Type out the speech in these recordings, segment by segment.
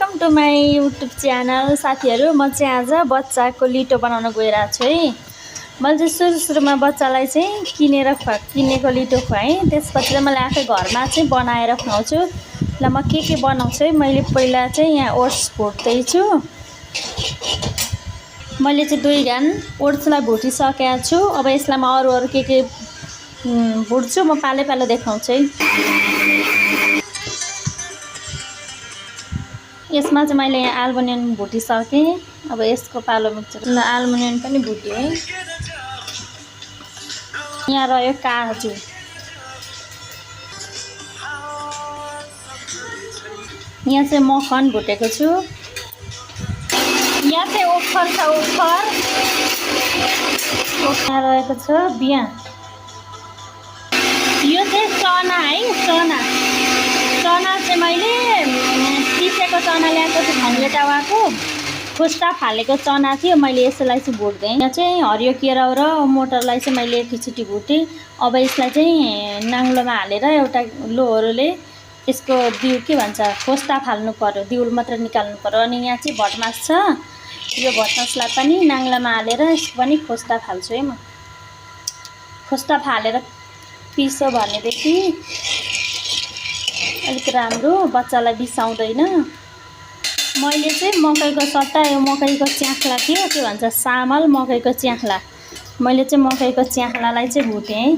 Welcome to my YouTube channel. साथीहरू, म चाहिँ आज बच्चाको लिटो बनाउन गइरहेको छु है। मैले चाहिँ सुरुमा बच्चालाई चाहिँ किनेको लिटो खुवाएँ। त्यसपछि चाहिँ मैले आफै घरमा चाहिँ बनाएर खुवाउँछु। ल म के बनाउँछु है। मैले पहिला चाहिँ यहाँ ओट्स भुट्दैछु। मैले चाहिँ 2 घान ओट्सलाई भुटिसकेको छु। अब यसलाई म अरू के भुट्छु म पालै देखाउँछु है। यसमा चाहिँ मैले यहाँ आल्मुनियम भुटिसकेँ। अब यसको पालो मिक्सर ल आल्मुनियम पनि भुट्यो है। यहाँ रह्यो काजु। यहाँ चाहिँ मखन भुटेको छु। यहाँ चाहिँ ओखर छ, ओखर रहेको छ बिहा। यो चाहिँ चना है, चना चाहिँ मैले पिसेको चना ल्याएको छु। घन्गेटावाको खोस्टा फालेको चना थियो। मैले यसलाई चाहिँ भुट्दै। यहाँ चाहिँ हरियो केराउ र मटरलाई चाहिँ मैले एकैचोटि भुटेँ। अब यसलाई चाहिँ नाङ्लोमा हालेर एउटा लोहोरोले यसको दिउ के भन्छ खोस्टा फाल्नु पर्यो, दिउल मात्र निकाल्नु पर्यो। अनि यहाँ चाहिँ भटमास छ। यो भटमासलाई पनि नाङ्लोमा हालेर यसको पनि खोस्टा फाल्छु है। म खोस्टा फालेर पिसो भनेदेखि अलिक राम्रो, बच्चालाई बिसाउँदैन। मैले चाहिँ मकैको सट्टा यो मकैको च्याख्ला थियो, के भन्छ चामल मकैको च्याख्ला। मैले चाहिँ मकैको च्याख्लालाई चाहिँ भुटेँ।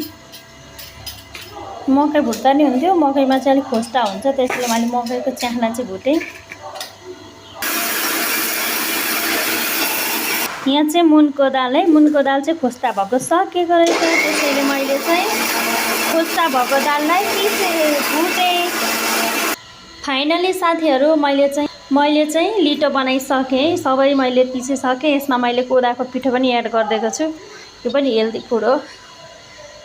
मकै भुट्दा नि हुन्थ्यो, मकैमा चाहिँ अलिक खोस्टा हुन्छ, त्यसले मैले मकैको च्याख्ला चाहिँ भुटेँ। यहाँ चाहिँ मुनको दाल है। मुनको दाल चाहिँ खोस्टा भएको सकेको रहेछ, त्यसैले मैले चाहिँ खोस्टा भएको दाललाई भुटेँ। फाइनली साथीहरू, मैले चाहिँ लिटो बनाइसकेँ। सबै मैले पिसिसकेँ। यसमा मैले कोदाको पिठो पनि एड गरिदिएको छु। यो पनि हेल्दी फुड हो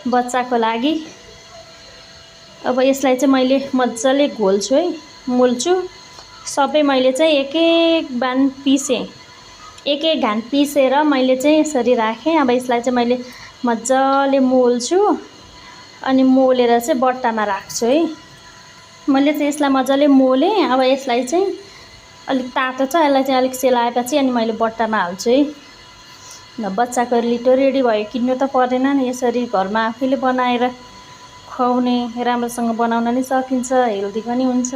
बच्चाको लागि। अब यसलाई चाहिँ मैले मजाले घोल्छु है, मोल्छु। सबै मैले चाहिँ एक घान पिसेर मैले चाहिँ यसरी राखेँ। अब यसलाई चाहिँ मैले मजाले मोल्छु अनि मोलेर चाहिँ बट्टामा राख्छु है। मैले चाहिँ यसलाई मजाले मोलेँ। अब यसलाई चाहिँ अलिक तातो छ, यसलाई चाहिँ अलिक सेलाएपछि अनि मैले बट्टामा हाल्छु है। ल बच्चाको लिटो रेडी भयो। किन्नु त पर्दैन नि, यसरी घरमा आफैले बनाएर खुवाउने, राम्रोसँग बनाउन नि सकिन्छ, हेल्दी पनि हुन्छ।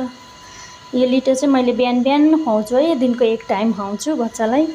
यो लिटो चाहिँ मैले बिहान खुवाउँछु है, दिनको 1 टाइम खुवाउँछु बच्चालाई।